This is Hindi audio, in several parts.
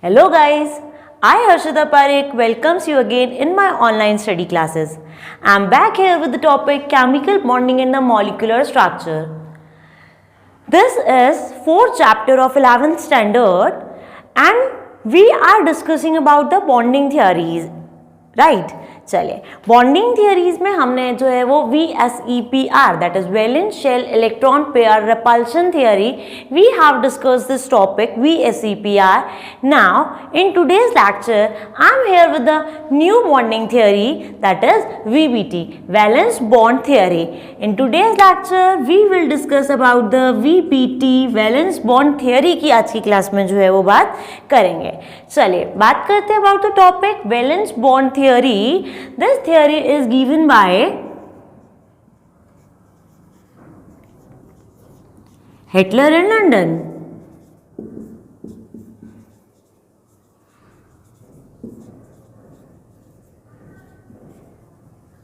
Hello guys, I Harshita Parekh welcomes you again in my online study classes. I am back here with the topic chemical bonding in the molecular structure. This is 4th chapter of 11th standard and we are discussing about the bonding theories. Right? चलिए बॉन्डिंग थियरीज में हमने जो है वो VSEPR that is valence shell electron pair repulsion theory we have discussed this topic VSEPR. Now in today's lecture I am here with the new bonding theory that is VBT valence bond theory. In today's lecture we will discuss about the VBT valence bond theory की आज की क्लास में जो है वो बात करेंगे. चलिए बात करते हैं about the topic valence bond theory. This theory is given by Hitler in London.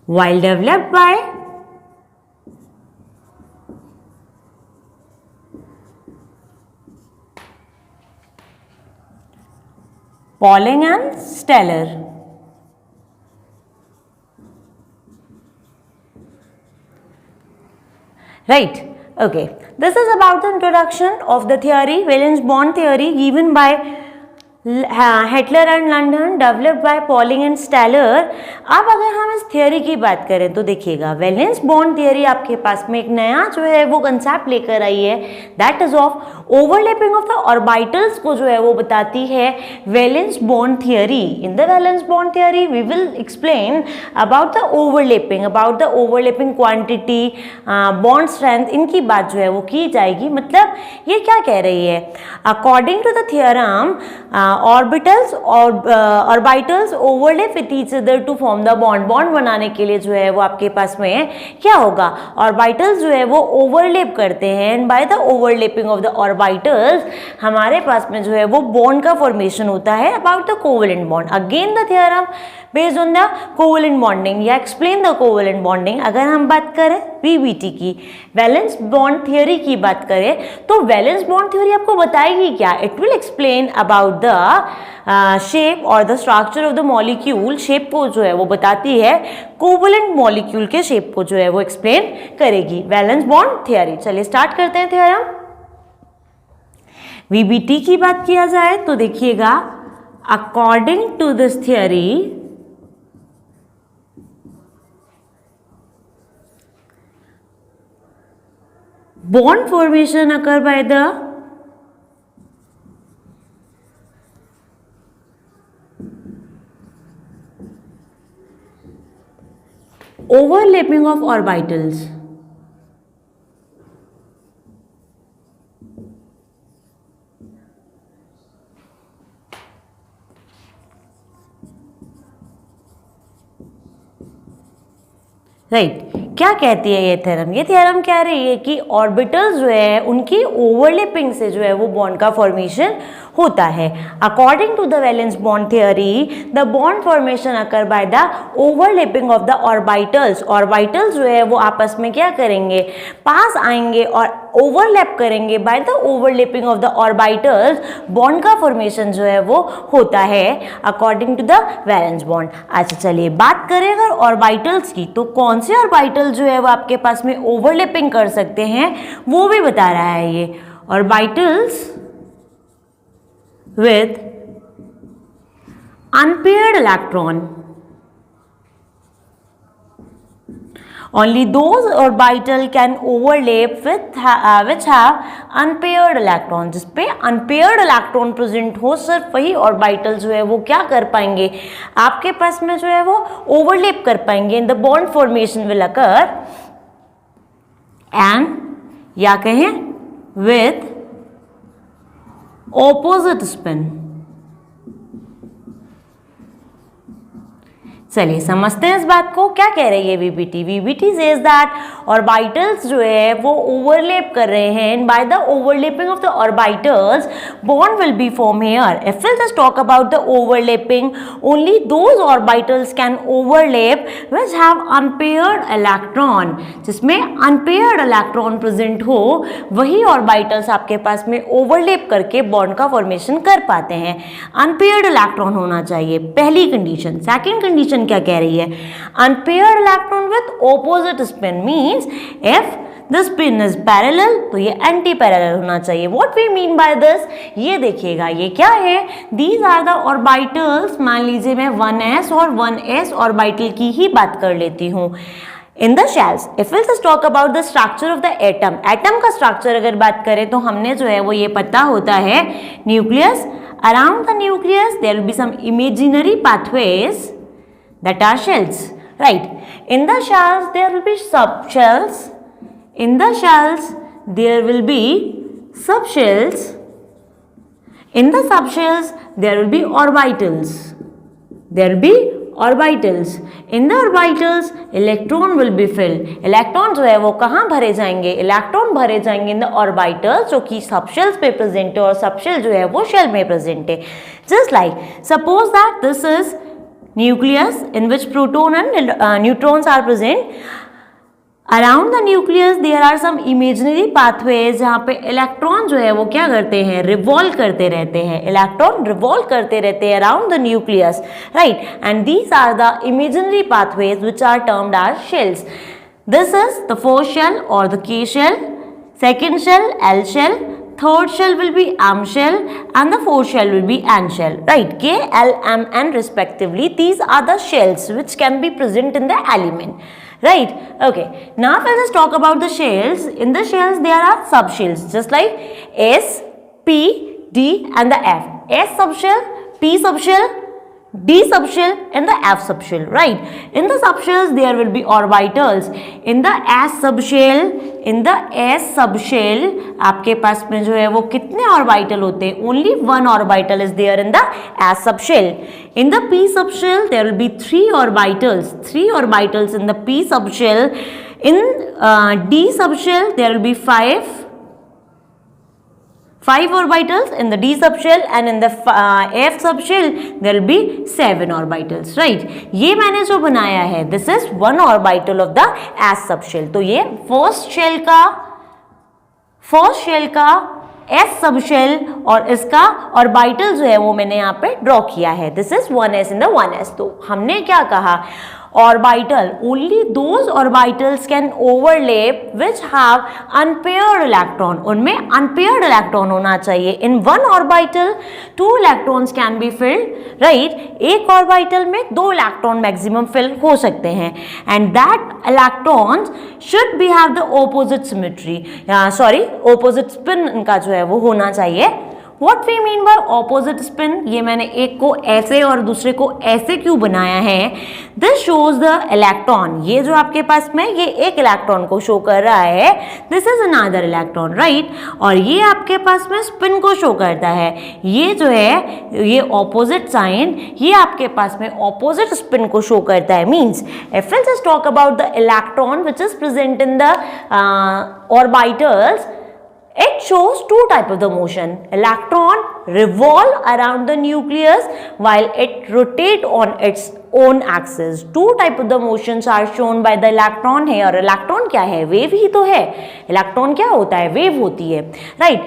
While developed by Pauling and Steller. Right, okay. This is about the introduction of the theory, valence bond theory given by Hitler and London, developed by Pauling and Steller. अब अगर हम इस थियोरी की बात करें तो देखिएगा वैलेंस बॉन्ड थियोरी आपके पास में एक नया जो है वो कंसेप्ट लेकर आई है that is of overlapping of the orbitals को जो है वो बताती है valence bond theory. In the valence bond theory we will explain about the overlapping quantity bond strength इनकी बात जो है वो की जाएगी. मतलब ये क्या कह रही है according to the theorem orbitals overlap with each other to form the bond बनाने के लिए जो है वो आपके पास में क्या होगा ऑर्बिटल्स जो है वो ओवरलैप करते हैं and bye the overlapping of the orbitals हमारे पास में जो है वो बॉन्ड का फॉर्मेशन होता है about the covalent bond. Again the theorem based on the covalent bonding या एक्सप्लेन द कोवेलेंट बॉन्डिंग. अगर हम बात करें VBT की वैलेंस बॉन्ड थियोरी की बात करें तो वैलेंस बॉन्ड थियोरी आपको बताएगी क्या it will explain about the shape और the structure of the molecule. Shape को जो है वो बताती है कोवेलेंट मॉलिक्यूल के शेप को जो है वो एक्सप्लेन करेगी वैलेंस बॉन्ड थियोरी. चलिए स्टार्ट करते हैं थ्योरम. VBT की बात किया जाए तो देखिएगा according to this theory bond formation occur by the overlapping of orbitals. Right क्या कहती है ये थ्योरम कह रही है कि ऑर्बिटल्स जो है उनकी ओवरलैपिंग से जो है वो बॉन्ड का फॉर्मेशन होता है. According to the valence bond theory the bond formation occur by the overlapping of the orbitals. Orbitals जो है वो आपस में क्या करेंगे पास आएंगे और ओवरलैप करेंगे by the overlapping of the orbitals bond का फॉर्मेशन जो है वो होता है according to the valence bond. अच्छा चलिए बात करें अगर ऑर्बिटल्स की तो कौन से ऑर्बिटल जो है वो आपके पास में ओवरलैपिंग कर सकते हैं वो भी बता रहा है ये. Orbitals with unpaired electron. Only those orbital can overlap with which have unpaired electron. जिस पे unpaired electron present हो सिर्फ वही orbital जो है वो क्या कर पाएंगे आपके पास में जो है वो overlap कर पाएंगे in the bond formation will occur and या कहें with opposite spin. चलिए समझते हैं इस बात को, क्या कह रही है VBT. VBT says that orbitals जो है वो ओवरलैप कर रहे हैं, and bye the overlapping of the orbitals bond will B form here. If will just talk about the overlapping, only those orbitals can overlap which have unpaired electron, जिसमें अनपेयर्ड इलेक्ट्रॉन प्रेजेंट हो वही ऑर्बिटल्स आपके पास में ओवरलैप करके बॉन्ड का फॉर्मेशन कर पाते हैं। अनपेयर्ड इलेक्ट्रॉन होना चाहिए, पहली कंडीशन। सेकंड कंडीशन क्या कह रही है, unpaired electron with opposite spin, means if the spin is parallel तो ये एंटी पैरेलल होना चाहिए। What we mean by this, ये देखिएगा ये क्या है, दीज आर द ऑर्बिटल्स। मान लीजिए मैं 1s और 1s ऑर्बिटल की ही बात कर लेती हूँ। In the shells, if will just talk about the structure of the atom, atom का स्ट्रक्चर अगर बात करें तो हमने जो है वो ये पता होता है, nucleus, around the nucleus there will be some imaginary pathways that are shells, right? In the shells there will be subshells, in the shells there will be subshells, in the subshells there will be orbitals, there will be orbitals, in the orbitals electron will be filled, electron जो है वो कहाँ भरे जाएंगे, इलेक्ट्रॉन भरे जाएंगे इन द ऑर्बिटल्स जो कि सबशेल्स पे प्रेजेंट है, और सबशेल जो है वो शेल में प्रेजेंट है। Just like suppose that this is nucleus in which proton and neutrons are present. Around the nucleus there are some imaginary pathways जहाँ पे इलेक्ट्रॉन जो है वो क्या करते हैं, रिवॉल्व करते रहते हैं, इलेक्ट्रॉन रिवॉल्व करते रहते हैं around the nucleus, right, and these are the imaginary pathways which are termed as shells. This is the first shell or the K shell, second shell L shell, third shell will be M shell, and the fourth shell will be N shell, right? K, L, M, N respectively. These are the shells which can be present in the element, right? Okay, now we'll just talk about the shells. In the shells there are subshells just like S, P, D and the F. S subshell, P subshell, D subshell and the F subshell, right? In the subshells there will be orbitals. In the S subshell आपके पास में जो है वो कितने ऑर्बिटल होते हैं, only one orbital is there in the S subshell. In the P subshell there will be three orbitals in the P subshell. In D subshell there will be five orbitals in the D subshell, and in the F subshell there will be 7 orbitals, right? ये मैंने जो बनाया है this is one orbital of the S subshell. तो ये फर्स्ट शेल का S सबशेल और इसका ऑर्बिटल जो है वो मैंने यहाँ पे ड्रॉ किया है, this is 1s in the 1s. तो हमने क्या कहा, orbital, only those orbitals can overlap which have unpaired electron, उनमें अनपेयर्ड इलेक्ट्रॉन होना चाहिए. In one orbital 2 electrons can be filled, right, एक ऑर्बिटल में 2 इलेक्ट्रॉन मैक्सिमम फिल हो सकते हैं, and that electrons should be have the opposite symmetry, opposite spin इनका जो है वो होना चाहिए. What we mean by opposite spin, ये मैंने एक को ऐसे और दूसरे को ऐसे क्यों बनाया है, this shows the electron, ये जो आपके पास में ये एक इलेक्ट्रॉन को शो कर रहा है, this is another electron, right, और ये आपके पास में स्पिन को शो करता है, ये जो है ये opposite sign, ये आपके पास में opposite spin को शो करता है. Means if we'll just talk about the electron which is present in the orbitals, it shows 2 types of the motion. Electron revolve around the nucleus while it rotate on its own axis. 2 types of the motions are shown by the electron here. Electron क्या है, वेव ही तो है. इलेक्ट्रॉन क्या होता है, वेव होती है, राइट.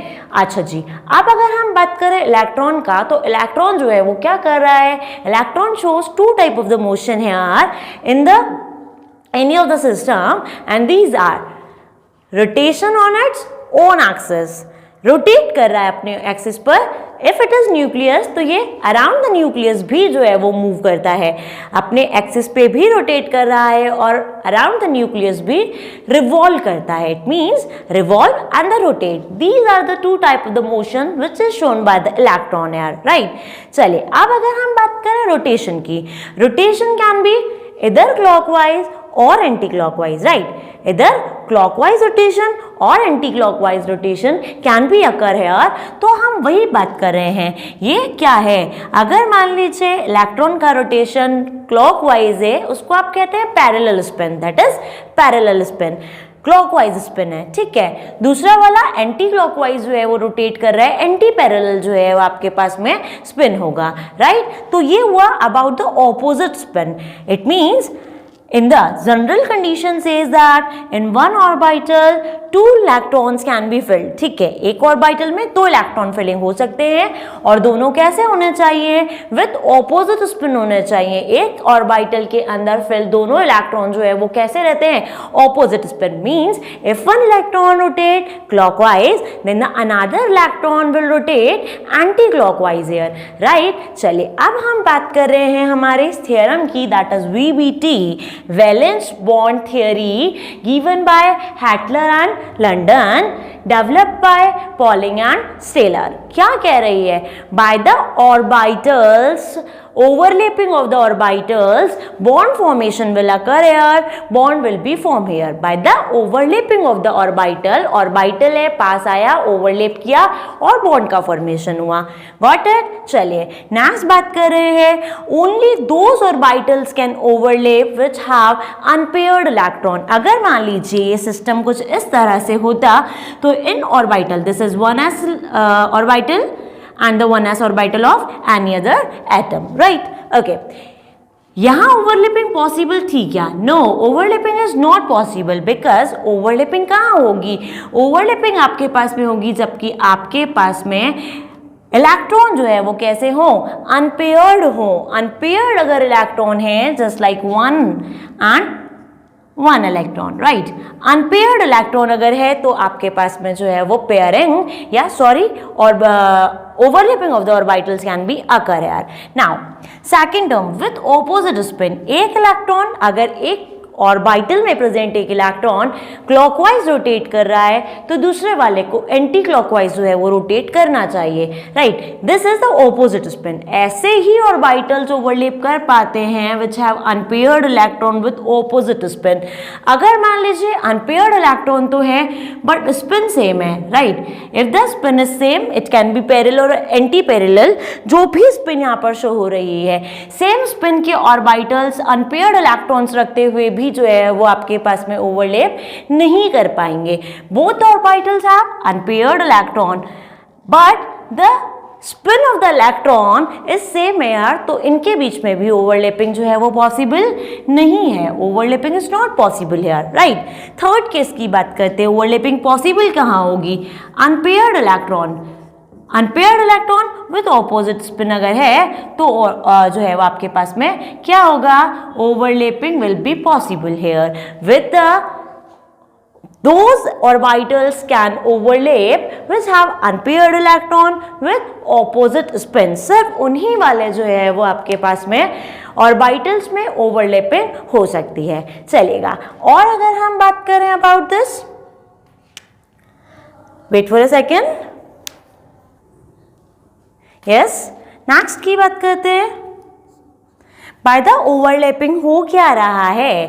अच्छा जी, अब अगर हम बात करें इलेक्ट्रॉन का, तो इलेक्ट्रॉन जो है वो क्या कर रहा है, electron shows 2 types of the motion here in the any of the system, and these are rotation on its own axis, rotate कर रहा है अपने एक्सिस पर. इफ इट इज न्यूक्लियस तो ये अराउंड द न्यूक्लियस भी जो है वो मूव करता है, अपने एक्सिस पे भी रोटेट कर रहा है और अराउंड द न्यूक्लियस भी रिवॉल्व करता है. It means revolve and the rotate, these are the 2 type of the motion which is shown by the electron air, right. चलिए अब अगर हम बात करें रोटेशन की, रोटेशन कैन बी इधर क्लॉकवाइज और एंटी क्लॉकवाइज, राइट। इधर क्लॉकवाइज रोटेशन और anti clockwise rotation can be occur here. तो हम वही बात कर रहे हैं। ये क्या है, अगर मान लीजिए इलेक्ट्रॉन का रोटेशन क्लॉकवाइज है, उसको आप कहते हैं parallel spin, that is parallel spin, clockwise spin है, ठीक है। दूसरा वाला एंटी क्लॉकवाइज जो है वो रोटेट कर रहा है, एंटी पैरेलल जो है वो आपके पास में स्पिन होगा, राइट। तो ये हुआ about the opposite spin. It means in the general condition says that in one orbital 2 electrons can be filled, ठीक है। एक ऑर्बिटल में 2 इलेक्ट्रॉन फिलिंग हो सकते हैं और दोनों कैसे होने चाहिए, विथ ऑपोजिट स्पिन होने चाहिए। एक ऑर्बिटल के अंदर फिल दोनों इलेक्ट्रॉन जो है वो कैसे रहते हैं, opposite spin. Means if one electron rotate clockwise then the another electron will rotate anti clockwise here, right. चलिए अब हम बात कर रहे हैं हमारे इस थ्योरम की, that is VBT, valence bond theory, given by Hattler and London, developed by Pauling and Steller। क्या कह रही है, by the orbitals, overlapping of the orbitals, bond formation will occur here, bond will be formed here by the overlapping of the orbital। orbital है, पास आया, overlap किया और bond का formation हुआ, got it। चलिए नेक्स्ट बात कर रहे हैं, only those orbitals can overlap which have unpaired electron। अगर मान लीजिए ये सिस्टम कुछ इस तरह से होता तो इन orbital, this is 1s orbital and the 1s orbital of any other atom, right? Okay, यहाँ ओवरलैपिंग पॉसिबल थी क्या? No, overlapping is not possible, because overlapping कहाँ होगी, ओवरलैपिंग आपके पास में होगी जबकि आपके पास में इलेक्ट्रॉन जो है वो कैसे हो, अनपेयर्ड हो। अनपेयर्ड अगर इलेक्ट्रॉन है, just like 1 and 1 electron, right. Unpaired electron अगर है तो आपके पास में जो है वो पेयरिंग या सॉरी और overlapping of the orbitals can be occur यार। Now second term with opposite spin, एक इलेक्ट्रॉन अगर एक ऑर्बिटल में प्रेजेंट एक इलेक्ट्रॉन क्लॉकवाइज रोटेट कर रहा है तो दूसरे वाले को एंटी क्लॉकवाइज जो है वो रोटेट करना चाहिए, right. This is the opposite spin. ऐसे ही ऑर्बिटल्स ओवरलैप कर पाते हैं विच have unpaired electron with opposite spin. अगर मान लीजिए अनपेयर्ड इलेक्ट्रॉन तो है बट स्पिन सेम है, right. If the spin is same it can be parallel और एंटी पैरेलल। जो भी स्पिन यहाँ पर शो हो रही है, सेम स्पिन के ऑर्बिटल्स अनपेयर्ड इलेक्ट्रॉन्स रखते हुए भी जो है वो आपके पास में ओवरलैप नहीं कर पाएंगे। Both orbitals have unpaired electron but the spin off the electron is same air, तो इनके बीच में भी ओवरलैपिंग जो है वो पॉसिबल नहीं है। Overlapping is not possible here, right. Third case की बात करते हैं, ओवरलैपिंग पॉसिबल कहाँ होगी, unpaired electron. Unpaired electron with opposite spin अगर है तो जो है वो आपके पास में क्या होगा, overlapping will be possible here with those orbitals can overlap which have unpaired electron with opposite spin। सिर्फ उन्हीं वाले जो है वो आपके पास में ऑर्बिटल्स में ओवरलैपिंग हो सकती है। चलेगा, और अगर हम बात करें about this, wait for a second, yes, next की बात करते हैं। बाय द ओवरलैपिंग हो क्या रहा है,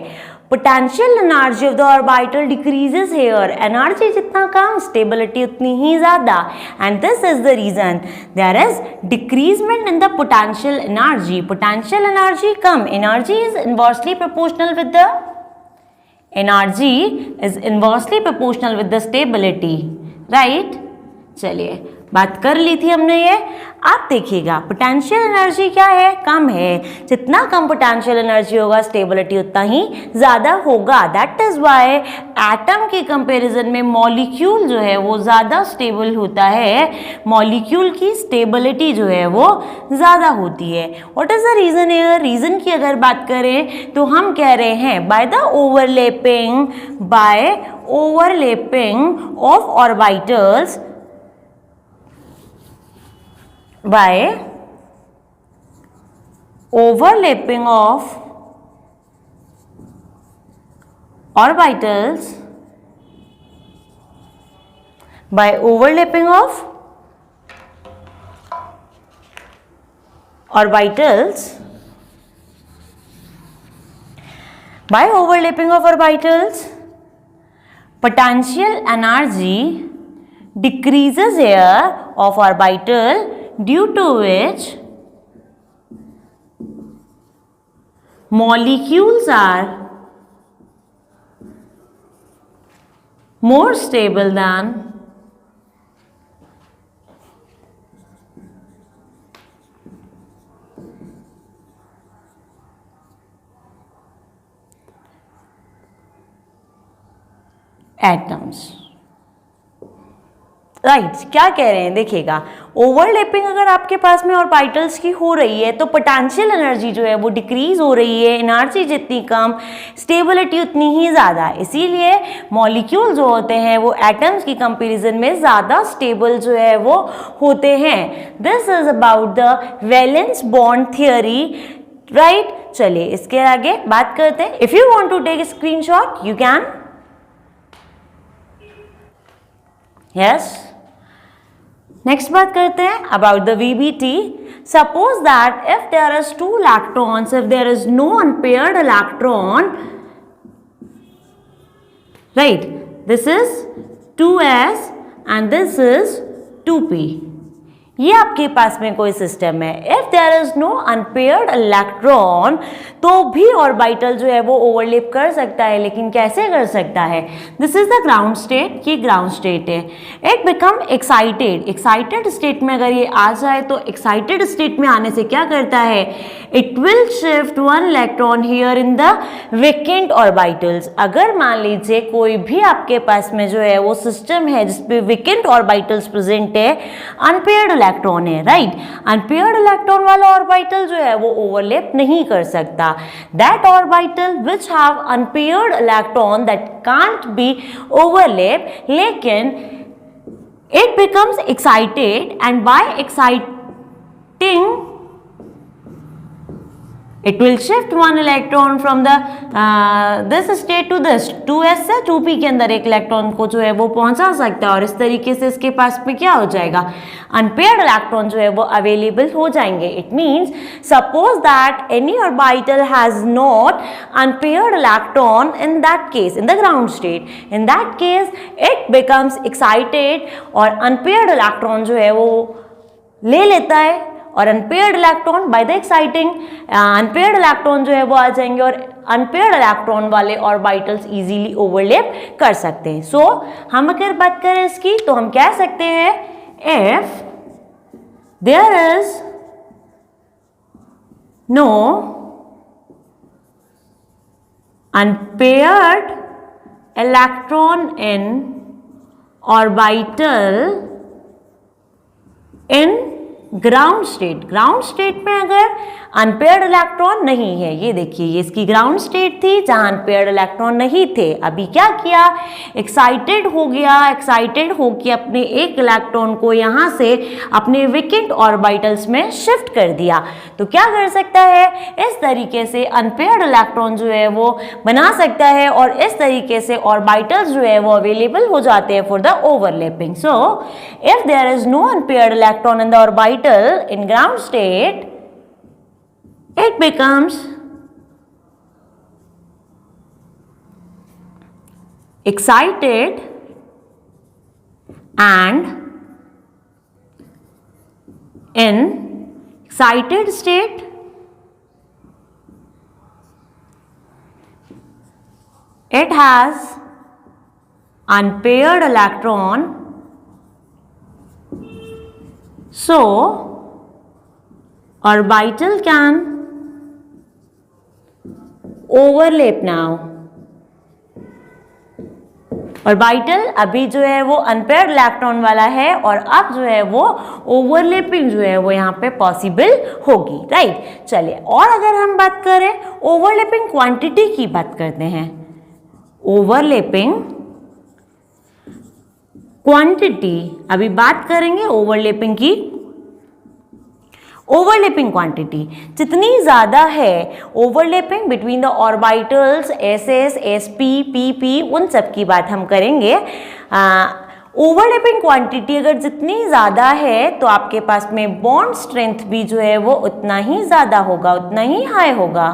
potential energy of the orbital decreases here. Energy जितना कम, स्टेबिलिटी उतनी ही ज्यादा, and this is the reason there is decreasement in the potential energy. Potential energy कम, energy is inversely proportional with the energy is inversely proportional with the stability, right. चलिए बात कर ली थी हमने ये। आप देखिएगा पोटेंशियल एनर्जी क्या है, कम है। जितना कम पोटेंशियल एनर्जी होगा स्टेबिलिटी उतना ही ज़्यादा होगा। दैट इज वाई एटम के कंपैरिजन में मॉलिक्यूल जो है वो ज़्यादा स्टेबल होता है, मॉलिक्यूल की स्टेबिलिटी जो है वो ज़्यादा होती है। What is the reason here, reason की अगर बात करें तो हम कह रहे हैं bye the overlapping of orbitals, by overlapping of orbitals, by overlapping of orbitals By overlapping of orbitals, potential energy decreases here of orbital, due to which molecules are more stable than atoms. Right क्या कह रहे हैं देखिएगा, ओवरलैपिंग अगर आपके पास में ऑर्बिटल्स की हो रही है तो पोटेंशियल एनर्जी जो है वो डिक्रीज हो रही है, एनर्जी जितनी कम स्टेबिलिटी उतनी ही ज़्यादा, इसीलिए मॉलिक्यूल जो होते हैं वो एटम्स की कंपैरिजन में ज़्यादा स्टेबल जो है वो होते हैं. This is about the valence bond theory. Right, चलिए इसके आगे बात करते हैं. If you want to take screenshot you can. Yes, next बात करते हैं about the VBT. Suppose that if there is 2 electrons, if there is no unpaired electron, right, this is 2s and this is 2p. ये आपके पास में कोई सिस्टम है. If there is no unpaired electron, तो भी ऑर्बिटल जो है वो ओवरलैप कर सकता है, लेकिन कैसे कर सकता है? This is the ground state. ये ग्राउंड स्टेट है. It become excited. Excited state में अगर ये आ जाए तो एक्साइटेड स्टेट में आने से क्या करता है? It will shift 1 electron here in the vacant orbitals. अगर मान लीजिए कोई भी आपके पास में जो है वो सिस्टम है जिसपे वेकेंट ऑर्बिटल्स प्रेजेंट है, अनपेयर्ड इलेक्ट्रॉन है, राइट, अनपेयर्ड इलेक्ट्रॉन वाला ऑर्बिटल जो है वो ओवरलैप नहीं कर सकता. That orbital which have unpaired electron that can't be overlap, लेकिन it becomes excited and by exciting it will shift 1 electron from the this state to this. 2s से 2p के अंदर एक इलेक्ट्रॉन को जो है वो पहुंचा सकता है और इस तरीके से इसके पास में क्या हो जाएगा? अनपेयर्ड इलेक्ट्रॉन जो है वो अवेलेबल हो जाएंगे. It means suppose that any orbital has not unpaired electron in that case, in the ground state, in that case it becomes excited और अनपेयर्ड इलेक्ट्रॉन जो है वो ले लेता है और unpaired electron by the exciting unpaired electron जो है वो आ जाएंगे और अनपेयर्ड इलेक्ट्रॉन वाले ऑर्बिटल्स इजीली ओवरलैप कर सकते हैं. सो हम अगर बात करें इसकी तो हम कह सकते हैं if there is no unpaired electron in orbital in ground state. Ground state में अगर अनपेयर्ड इलेक्ट्रॉन नहीं है, ये देखिए ये इसकी ग्राउंड स्टेट थी जहां अनपेयर्ड इलेक्ट्रॉन नहीं थे. अभी क्या किया? एक्साइटेड हो गया. एक्साइटेड होकर अपने एक इलेक्ट्रॉन को यहां से अपने वेकेंट ऑर्बिटल्स में शिफ्ट कर दिया. तो क्या कर सकता है? इस तरीके से अनपेयर्ड इलेक्ट्रॉन जो है वो बना सकता है और इस तरीके से ऑर्बिटल्स जो है वो अवेलेबल हो जाते हैं for the overlapping. So if there is no unpaired electron in the orbital in ground state, it becomes excited and in excited state it has unpaired electron. So, orbital can overlap now. Orbital अभी जो है वो अनपेयर्ड इलेक्ट्रॉन वाला है और अब जो है वो ओवरलैपिंग जो है वो यहाँ पे पॉसिबल होगी. राइट, चलिए और अगर हम बात करें ओवरलैपिंग क्वांटिटी की बात करते हैं. ओवरलैपिंग क्वांटिटी अभी बात करेंगे ओवरलैपिंग की. ओवरलैपिंग क्वांटिटी जितनी ज़्यादा है overlapping between the orbitals SS, SP, PP, उन सब की बात हम करेंगे. ओवरलैपिंग क्वांटिटी अगर जितनी ज़्यादा है तो आपके पास में बॉन्ड स्ट्रेंथ भी जो है वो उतना ही ज़्यादा होगा, उतना ही हाई होगा.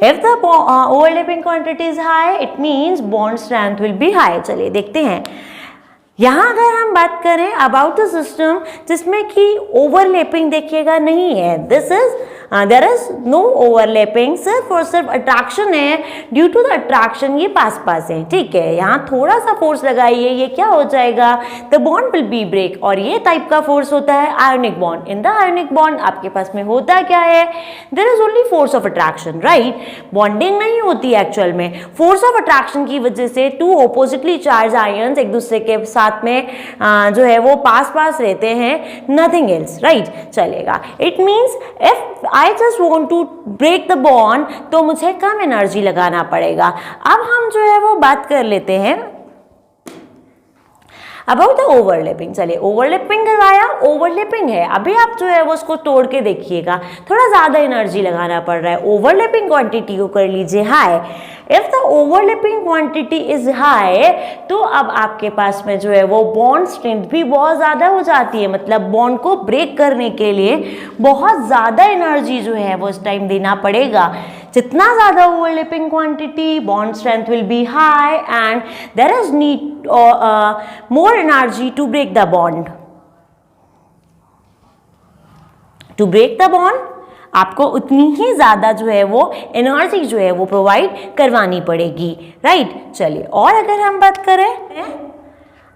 If the overlapping quantity is high, it means bond strength will be high. चलिए देखते हैं यहाँ अगर हम बात करें अबाउट द सिस्टम जिसमें कि ओवरलैपिंग देखिएगा नहीं है, this is there is no overlapping, सिर्फ और सिर्फ अट्रैक्शन है, ड्यू टू द अट्रैक्शन ये पास पास है, ठीक है। यहाँ थोड़ा सा फोर्स लगाइए, ये क्या हो जाएगा, the bond will be break, और ये टाइप का फोर्स होता है ionic bond. In the ionic bond आपके पास में होता क्या है, there is only force of attraction, right, bonding नहीं होती एक्चुअल में। फोर्स ऑफ अट्रैक्शन की वजह से टू ऑपोजिटली चार्ज आयंस एक दूसरे के साथ में जो है वो पास पास रहते हैं, नथिंग एल्स, राइट, चलेगा। It means if I just want to break the bond तो मुझे कम एनर्जी लगाना पड़ेगा। अब हम जो है वो बात कर लेते हैं अबाउट द ओवरलैपिंग। चलिए ओवरलैपिंग करवाया, ओवरलैपिंग है, अभी आप जो है वो उसको तोड़ के देखिएगा, थोड़ा ज़्यादा एनर्जी लगाना पड़ रहा है। ओवरलैपिंग क्वांटिटी को कर लीजिए high. If the overlapping quantity is high तो अब आपके पास में जो है वो बॉन्ड स्ट्रेंथ भी बहुत ज़्यादा हो जाती है, मतलब बॉन्ड को ब्रेक करने के लिए बहुत ज़्यादा एनर्जी जो है वो इस टाइम देना पड़ेगा। जितना ज़्यादा overlapping quantity, bond strength will be high and there is need more energy to break the bond. To break the bond आपको उतनी ही ज्यादा जो है वो एनर्जी जो है वो प्रोवाइड करवानी पड़ेगी, राइट। चलिए और अगर हम बात करें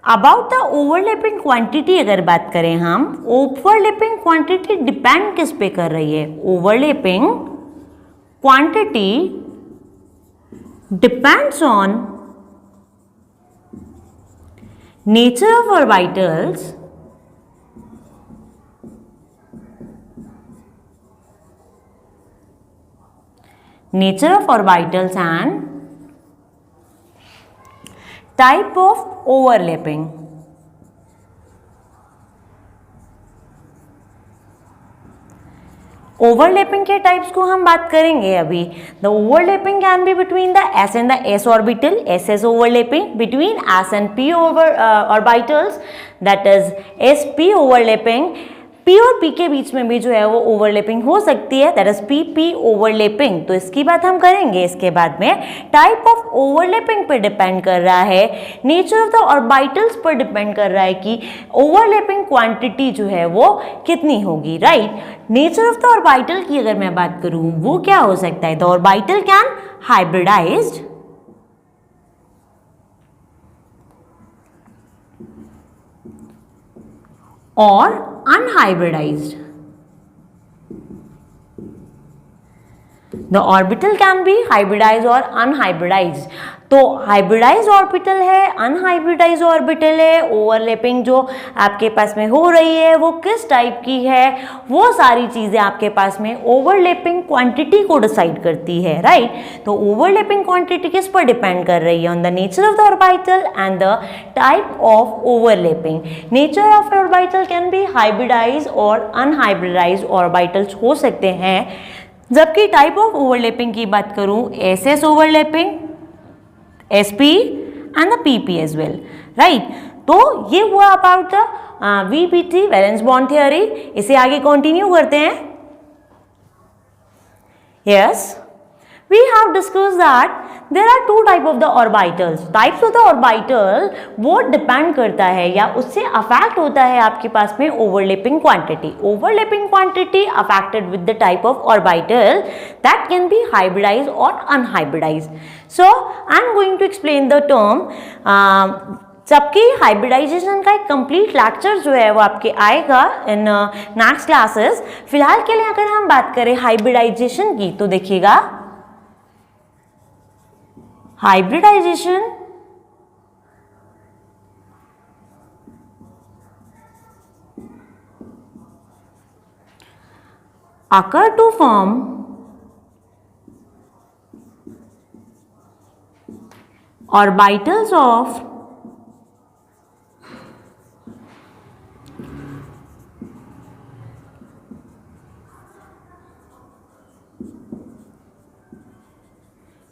अबाउट द ओवरलैपिंग क्वांटिटी, अगर बात करें हम, ओवरलैपिंग क्वांटिटी डिपेंड किस पे कर रही है, overlapping quantity depends on nature of orbitals and type of overlapping. Overlapping के टाइप्स को हम बात करेंगे अभी। The overlapping can be between the S and the S orbital, S S overlapping between S and P orbitals, that is S P overlapping. P और पी के बीच में भी जो है वो ओवरलैपिंग हो सकती है, that is P P overlapping, तो इसकी बात हम करेंगे इसके बाद में। टाइप ऑफ ओवरलैपिंग पर डिपेंड कर रहा है, नेचर ऑफ द ऑर्बिटल्स पर डिपेंड कर रहा है कि ओवरलैपिंग क्वांटिटी जो है वो कितनी होगी, right. Nature of the orbital की अगर मैं बात करूं वो क्या हो सकता है, द ऑर्बिटल कैन हाइब्रिडाइज्ड और unhybridized. The orbital can be hybridized or unhybridized. तो हाइब्रिडाइज ऑर्बिटल है, अनहाइब्रिडाइज ऑर्बिटल है, ओवरलैपिंग जो आपके पास में हो रही है वो किस टाइप की है, वो सारी चीजें आपके पास में ओवरलैपिंग क्वांटिटी को डिसाइड करती है, राइट। तो ओवरलैपिंग क्वांटिटी किस पर डिपेंड कर रही है, on the nature of the orbital and the type of overlapping. Nature of orbital can be hybridize और अनहाइब्रिडाइज ऑर्बिटल्स हो सकते हैं, जबकि टाइप ऑफ ओवरलैपिंग की बात करूं, S S overlapping, SP and the PP as well, right। तो ये हुआ about the VBT valence bond theory. इसे आगे कंटिन्यू करते हैं। Yes, we have discussed that there are two type of the orbitals. Types of the orbital वो डिपेंड करता है या उससे अफेक्ट होता है आपके पास में overlapping quantity. Overlapping quantity affected with the type of orbital that can be hybridized or unhybridized. So I am going to explain the term. जबकि हाइब्रिडाइजेशन का एक कंप्लीट लेक्चर जो है वो आपके आएगा इन नेक्स्ट क्लासेस। फिलहाल के लिए अगर हम बात करें हाइब्रिडाइजेशन की तो देखिएगा, hybridisation occur to form orbitals of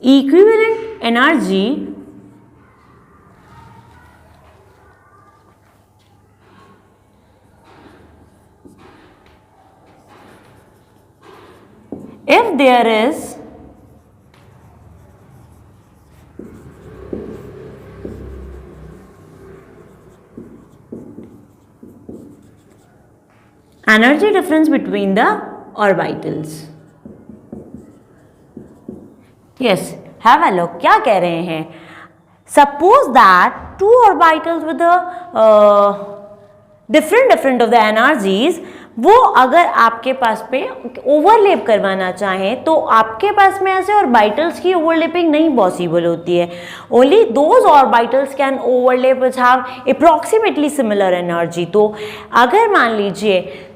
equivalent energy if there is energy difference between the orbitals. Yes, have a look, क्या कह रहे हैं? Suppose that two orbitals with different of the energies, वो अगर आपके पास पे ओवरलैप करवाना चाहें तो आपके पास में ऐसे ऑर्बिटल्स की ओवरलैपिंग नहीं पॉसिबल होती है। Only those orbitals can overlap which have approximately similar energy. तो अगर मान लीजिए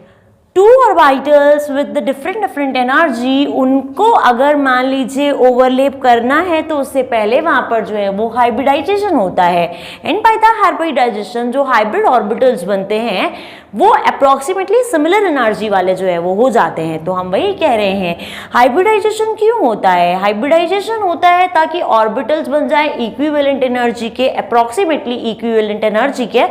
two orbitals with the different energy, उनको अगर मान लीजिए ओवरलैप करना है तो उससे पहले वहां पर जो है वो हाइब्रिडाइजेशन होता है। एंड बाय द हाइब्रिडाइजेशन जो हाइब्रिड ऑर्बिटल्स बनते हैं वो अप्रॉक्सीमेटली सिमिलर एनर्जी वाले जो है वो हो जाते हैं। तो हम वही कह रहे हैं हाइब्रिडाइजेशन क्यों होता है? हाइब्रिडाइजेशन होता है ताकि ऑर्बिटल्स बन जाए इक्विवेलेंट एनर्जी के, अप्रॉक्सीमेटली इक्विवेलेंट एनर्जी के।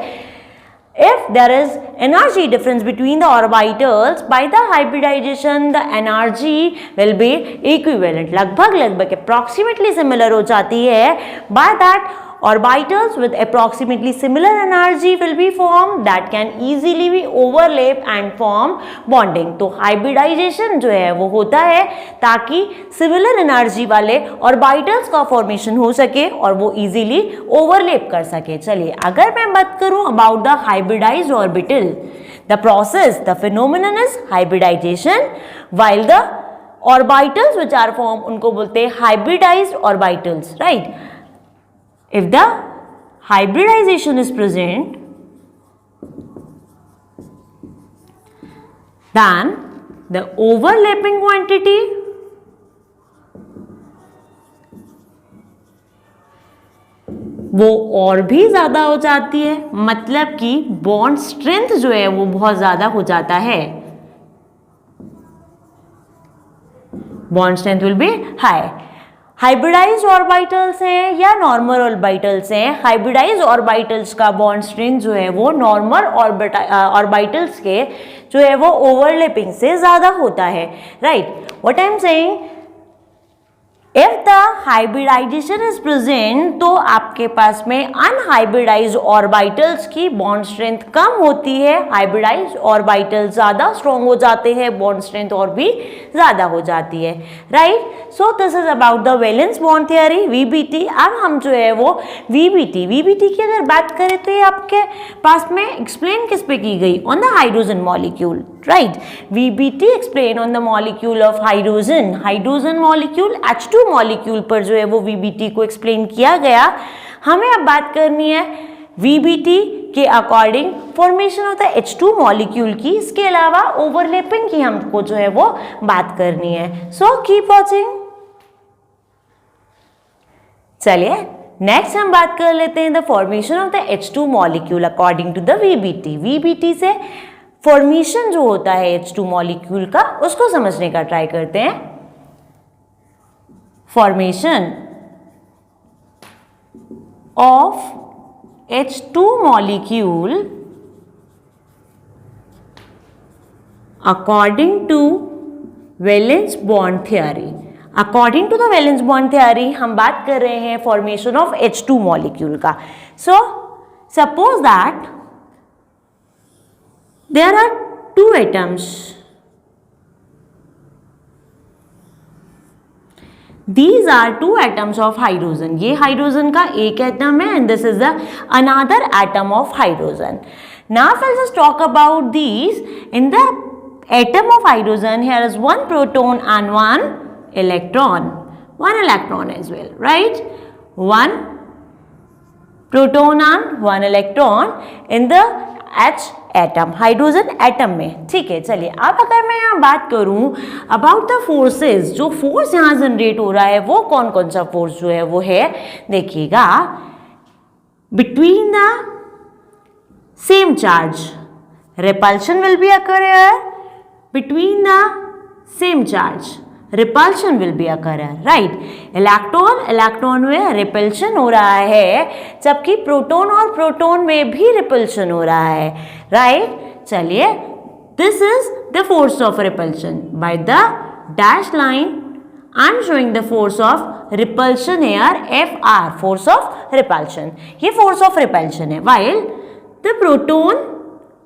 If there is energy difference between the orbitals, by the hybridization the energy will be equivalent, लगभग approximately similar हो जाती है। By that orbitals with approximately similar energy will be formed that can easily be overlap and form bonding। तो hybridization जो है वो होता है ताकि similar energy वाले orbitals का formation हो सके और वो easily overlap कर सके। चलिए अगर मैं बात करूं about the hybridized orbital, the process, the phenomenon is hybridization, while the orbitals which are formed उनको बोलते हैं hybridized orbitals, right? If the hybridization is present, then the overlapping quantity वो और भी ज्यादा हो जाती है, मतलब कि बॉन्ड स्ट्रेंथ जो है वो बहुत ज्यादा हो जाता है। Bond strength will be high. Hybridized orbitals हैं या नॉर्मल ऑर्बिटल्स हैं, हाइब्रिडाइज्ड ऑर्बिटल्स का बॉन्ड स्ट्रेंथ जो है वो नॉर्मल ऑर्बिटल्स के जो है वो ओवरलैपिंग से ज्यादा होता है, right? What I am saying, if the hybridization is present तो आपके पास में अनहाइब्रिडाइज्ड ऑर्बिटल्स की बॉन्ड स्ट्रेंथ कम होती है, हाइब्रिडाइज्ड ऑर्बिटल्स ज्यादा स्ट्रॉन्ग हो जाते हैं, बॉन्ड स्ट्रेंथ और भी ज्यादा हो जाती है, right? So this is about the valence bond theory, VBT. अब हम जो है वो वीबीटी की अगर बात करें तो ये आपके पास में एक्सप्लेन किस पे की गई? On the hydrogen molecule, right? VBT explain on the molecule of hydrogen molecule H2 molecule पर जो है वो वीबीटी को एक्सप्लेन किया गया। हमें अब बात करनी है वीबीटी के according formation of the H2 molecule की, इसके अलावा ओवरलैपिंग की हमको जो है वो बात करनी है। So keep watching. चलिए नेक्स्ट हम बात कर लेते हैं the formation of the H2 molecule according to the VBT. VBT से फॉर्मेशन जो होता है H2 मॉलिक्यूल का उसको समझने का ट्राई करते हैं। Formation of H2 molecule according to valence bond theory। According to the valence bond theory हम बात कर रहे हैं फॉर्मेशन ऑफ H2 मॉलिक्यूल का। So suppose that there are two atoms, These are two atoms of hydrogen। ये हाइड्रोजन का एक एटम है and this is the another atom of hydrogen। Now if I'll just talk about these, in the atom of hydrogen here is one proton and one electron as well, right? One proton and one electron in the H atom, hydrogen atom में, ठीक है। चलिए अब अगर मैं यहाँ बात करूँ अबाउट द फोर्सेस, जो फोर्स यहाँ जनरेट हो रहा है वो कौन कौन सा फोर्स जो है वो है, देखिएगा between the same charge repulsion will be occur here, between the same charge repulsion will be occur here, right? Electron में रिपल्शन हो रहा है जबकि प्रोटॉन और प्रोटॉन में भी रिपल्शन हो रहा है, राइट? चलिए this is the force of repulsion by the dash line I am showing the force of repulsion here, FR, force of repulsion. ये फोर्स ऑफ रिपल्शन है, while the proton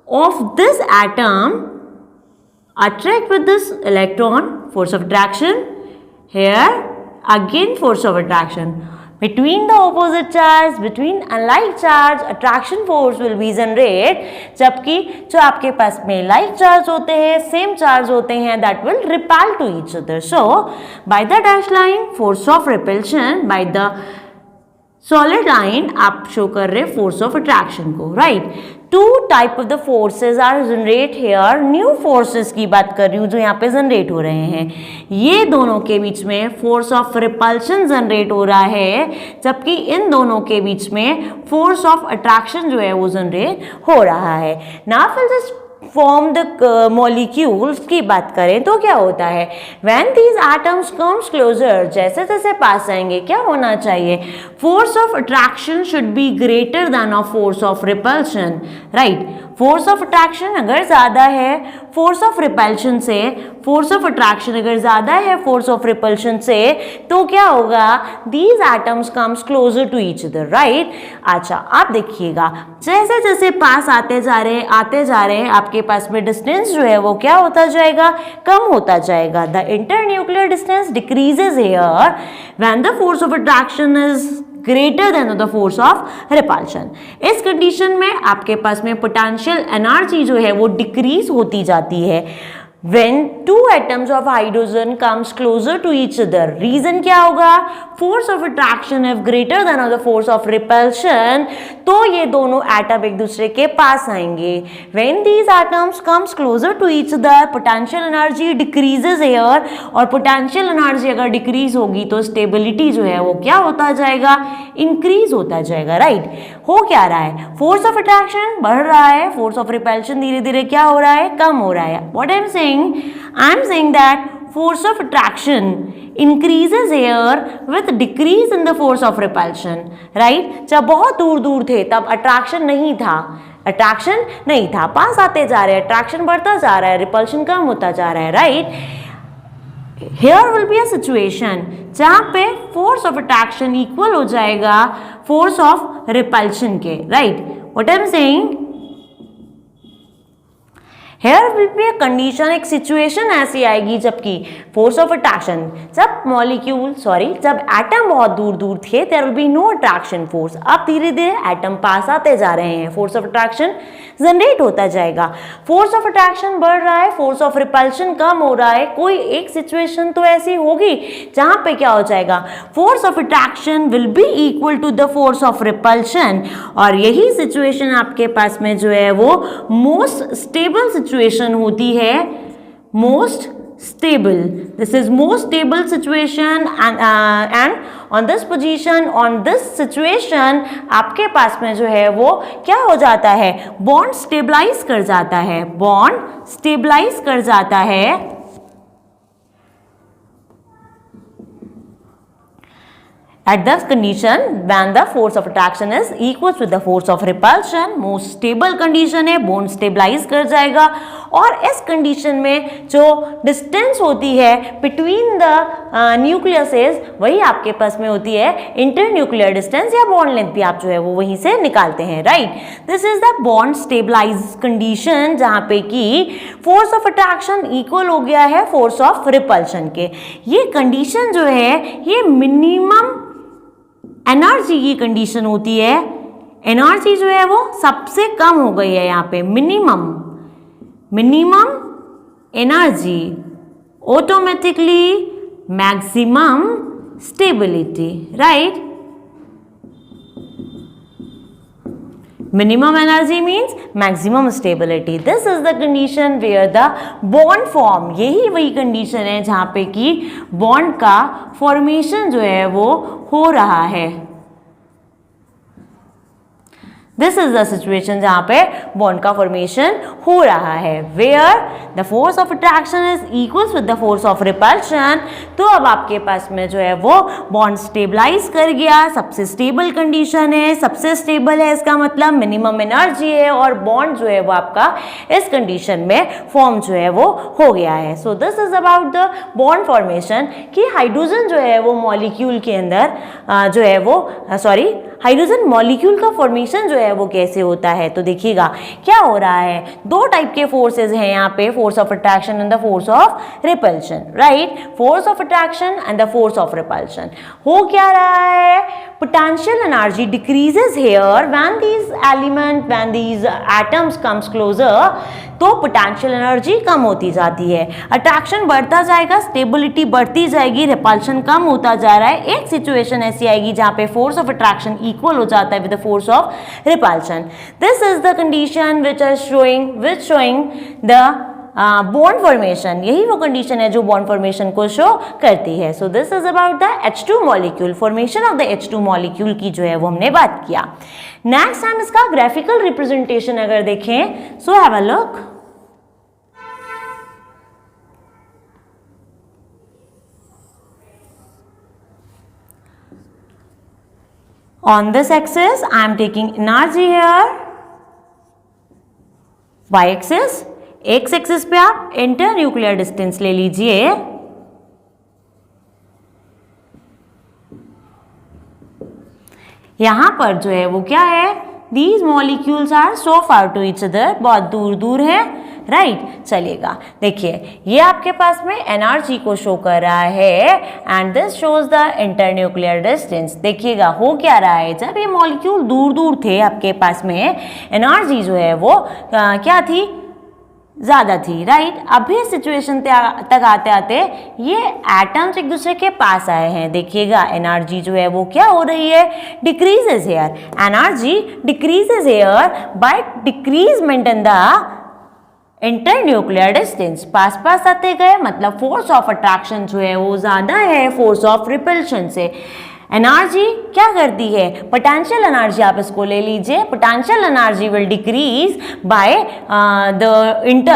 of this atom attract with this electron, force of attraction. Here again force of attraction. Between the opposite charge, between unlike charge, attraction force will be generate. जबकि जो आपके पास में like charge होते हैं, same charge होते हैं, that will repel to each other. So by the dashed line, force of repulsion, by the solid line आप शो कर रहे फोर्स ऑफ अट्रैक्शन को, right. Two type of the forces are generate here. New forces की बात कर रही हूँ जो यहाँ पे जनरेट हो रहे हैं. ये दोनों के बीच में फोर्स ऑफ रिपल्शन जनरेट हो रहा है, जबकि इन दोनों के बीच में फोर्स ऑफ अट्रैक्शन जो है वो जनरेट हो रहा है. Now will just form the molecules की बात करें तो क्या होता है. When these atoms comes closer, जैसे जैसे पास आएंगे क्या होना चाहिए, force of attraction should be greater than of force of repulsion, right. Force of attraction अगर ज़्यादा है फोर्स ऑफ रिपल्शन से, फोर्स ऑफ अट्रैक्शन अगर ज़्यादा है फोर्स ऑफ रिपल्शन से, तो क्या होगा, these atoms comes closer to each other, right. अच्छा आप देखिएगा जैसे जैसे पास आते जा रहे हैं आपके पास में डिस्टेंस जो है वो क्या होता जाएगा, कम होता जाएगा. The internuclear distance decreases here when the force of attraction is greater than the force of repulsion. इस कंडीशन में आपके पास में पोटेंशियल एनर्जी जो है वो डिक्रीज होती जाती है when two atoms of hydrogen comes closer to each other. Reason क्या होगा, force of attraction if greater than the force of repulsion, तो ये दोनों एटम एक दूसरे के पास आएंगे. when these atoms comes closer to each other, potential energy decreases here, और पोटेंशियल एनर्जी अगर डिक्रीज होगी तो स्टेबिलिटी जो है वो क्या होता जाएगा, इंक्रीज होता जाएगा, राइट. हो क्या रहा है, फोर्स ऑफ अट्रैक्शन बढ़ रहा है, फोर्स ऑफ रिपल्शन धीरे धीरे क्या हो रहा है, कम हो रहा है. What I am saying that force of attraction increases here with decrease in the force of repulsion, right. जब बहुत दूर दूर थे तब अट्रैक्शन नहीं था, पास आते जा रहे हैं अट्रैक्शन बढ़ता जा रहा है, रिपल्शन कम होता जा रहा है, right. Here will be a situation जहाँ पे फोर्स ऑफ अट्रैक्शन इक्वल हो जाएगा फोर्स ऑफ रिपल्शन के, right. What I am saying, Here will be a condition, एक सिचुएशन ऐसी आएगी जबकि फोर्स ऑफ अट्रैक्शन, जब एटम बहुत दूर दूर थे there will be no attraction force. अब धीरे धीरे एटम पास आते जा रहे हैं, फोर्स ऑफ अट्रैक्शन जनरेट होता जाएगा. फोर्स ऑफ अट्रैक्शन बढ़ रहा है, फोर्स ऑफ रिपल्शन कम हो रहा है. कोई एक सिचुएशन तो ऐसी होगी जहां पे क्या हो जाएगा, force of attraction will be equal to the force of repulsion, और यही सिचुएशन आपके पास में जो है वो मोस्ट स्टेबल सिचुएशन होती है. Most stable, this is most stable situation, and on this position, on this situation आपके पास में जो है वो क्या हो जाता है, बॉन्ड स्टेबलाइज कर जाता है, बॉन्ड स्टेबलाइज कर जाता है. At this condition, when the force of attraction is equal to the force of repulsion, most stable condition है, bond stabilize कर जाएगा. और इस कंडीशन में जो डिस्टेंस होती है बिटवीन द न्यूक्लियसेस वही आपके पास में होती है इंटरन्यूक्लियर डिस्टेंस, या बॉन्ड लेंथ भी आप जो है वो वहीं से निकालते हैं, right. This is the bond stabilize condition जहाँ पे कि फोर्स ऑफ अट्रैक्शन इक्वल हो गया है फोर्स ऑफ रिपल्शन के. ये कंडीशन जो है ये मिनिमम एनर्जी की कंडीशन होती है. एनर्जी जो है वो सबसे कम हो गई है यहाँ पे, minimum energy automatically maximum stability, right. Minimum energy means maximum stability. This is the condition where the bond form, यही वही condition है जहाँ पे कि bond का formation जो है वो हो रहा है. This is the situation जहाँ पे bond का formation हो रहा है, where the force of attraction is equals with the force of repulsion. तो अब आपके पास में जो है वो bond stabilize कर गया, सबसे stable condition है, सबसे stable है इसका मतलब minimum energy है, और bond जो है वो आपका इस condition में form जो है वो हो गया है. So this is about the bond formation कि हाइड्रोजन जो है वो मॉलिक्यूल के अंदर जो है वो हाइड्रोजन मॉलिक्यूल का फॉर्मेशन जो है है वो कैसे होता है, तो देखिएगा क्या हो रहा है, दो टाइप के फोर्सेज हैं यहाँ पे, force of attraction and the force of repulsion, right. Force of attraction and the force of repulsion. हो क्या रहा है, potential energy decreases here when these element, when these atoms comes closer, तो पोटेंशियल एनर्जी कम होती जाती है, अट्रैक्शन बढ़ता जाएगा, स्टेबिलिटी बढ़ती जाएगी, रिपल्शन कम होता जा रहा है। एक सिचुएशन ऐसी आएगी जहां पे फोर्स ऑफ अट्रैक्शन इक्वल हो जाता है with the force of repulsion. This is the condition which are showing the bond formation. यही वो कंडीशन है जो बॉन्ड फॉर्मेशन को शो करती है। So this is about the H2 molecule, formation of the H2 molecule की जो है वो हमने बात किया। नेक्स्ट हम इसका ग्राफिकल रिप्रेजेंटेशन अगर देखें, so have a look. On this axis, I am taking energy here. Y axis, X axis पे आप इंटर न्यूक्लियर डिस्टेंस ले लीजिए। यहां पर जो है वो क्या है, These molecules are so far to each other, बहुत दूर दूर है, राइट। चलेगा, देखिए ये आपके पास में एनर्जी को शो कर रहा है and this shows the internuclear distance. देखिएगा हो क्या रहा है, जब ये मॉलिक्यूल दूर दूर थे आपके पास में एनर्जी जो है वो क्या थी, ज़्यादा थी, राइट। अभी सिचुएशन तक आते आते ये एटम्स एक दूसरे के पास आए हैं। देखिएगा एनर्जी जो है वो क्या हो रही है, decreases here, energy decreases here by decrement in the internuclear distance. पास पास आते गए, मतलब फोर्स ऑफ अट्रैक्शन जो है वो ज़्यादा है फोर्स ऑफ रिपल्शन से। एनर्जी क्या करती है, पोटेंशियल एनर्जी आप इसको ले लीजिए, potential energy will decrease by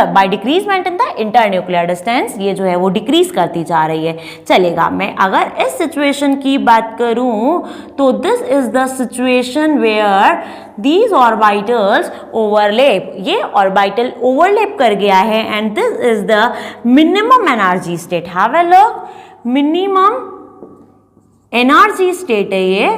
by decrement in the internuclear distance. ये जो है वो डिक्रीज करती जा रही है। चलेगा, मैं अगर इस सिचुएशन की बात करूं तो this is the situation where these orbitals overlap, ये ऑर्बिटल ओवरलैप कर गया है and this is the minimum energy state. Have a look, minimum energy state है ये,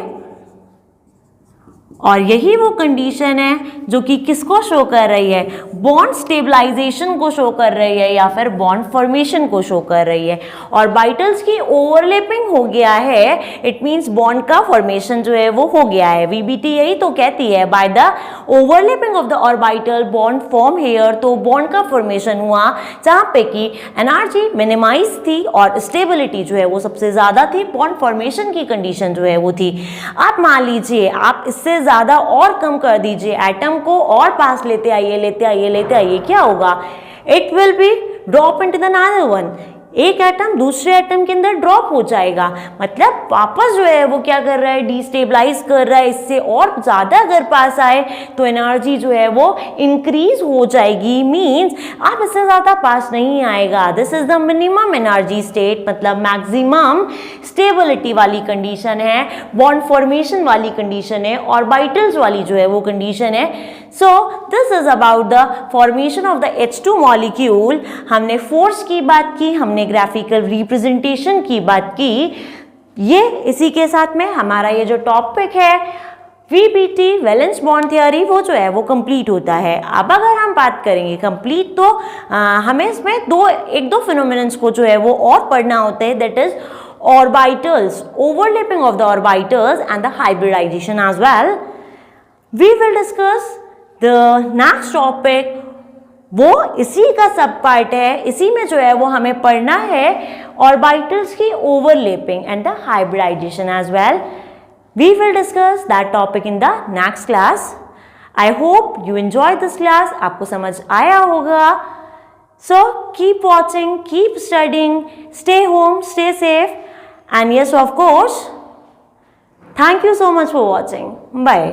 और यही वो कंडीशन है जो कि किसको शो कर रही है, बॉन्ड स्टेबलाइजेशन को शो कर रही है या फिर बॉन्ड फॉर्मेशन को शो कर रही है। ऑर्बिटल्स की ओवरलैपिंग हो गया है, इट मींस बॉन्ड का फॉर्मेशन जो है वो हो गया है। वीबीटी यही तो कहती है, by the overlapping of the orbital bond form here, तो बॉन्ड का फॉर्मेशन हुआ जहां पे कि एनर्जी मिनिमाइज थी और स्टेबिलिटी जो है वो सबसे ज्यादा थी, बॉन्ड फॉर्मेशन की कंडीशन जो है वो थी। आप मान लीजिए आप इससे ज्यादा और कम कर दीजिए, एटम को और पास लेते आइए, क्या होगा, it will be drop into the another one. एक एटम दूसरे एटम के अंदर ड्रॉप हो जाएगा, मतलब वापस जो है वो क्या कर रहा है, डिस्टेबलाइज कर रहा है। इससे और ज़्यादा अगर पास आए तो एनर्जी जो है वो इंक्रीज हो जाएगी, मींस अब इससे ज़्यादा पास नहीं आएगा। This is the minimum energy state, मतलब मैक्सिमम स्टेबिलिटी वाली कंडीशन है, बॉन्ड फॉर्मेशन वाली कंडीशन है, ऑर्बिटल्स वाली जो है वो कंडीशन है। So this is about the formation of the H2 molecule. हमने फोर्स की बात की, हमने ग्राफिकल रिप्रेजेंटेशन की बात की। ये इसी के साथ में हमारा ये जो टॉपिक है वीबीटी वैलेंस बॉन्ड थ्योरी वो जो है वो कंप्लीट होता है। अब अगर हम बात करेंगे कंप्लीट तो हमें इसमें एक दो फिनोमिनन्स को जो है वो और पढ़ना होता है, that is orbitals, overlapping of the orbitals and the hybridization as well. We will discuss the next topic, वो इसी का सब पार्ट है, इसी में जो है वो हमें पढ़ना है ऑर्बिटल्स की overlapping and the hybridization as well. We will discuss that topic in the next class. I hope you enjoyed this class. आपको समझ आया होगा. So keep watching, keep studying, stay home, stay safe, and yes, of course, thank you so much for watching. Bye.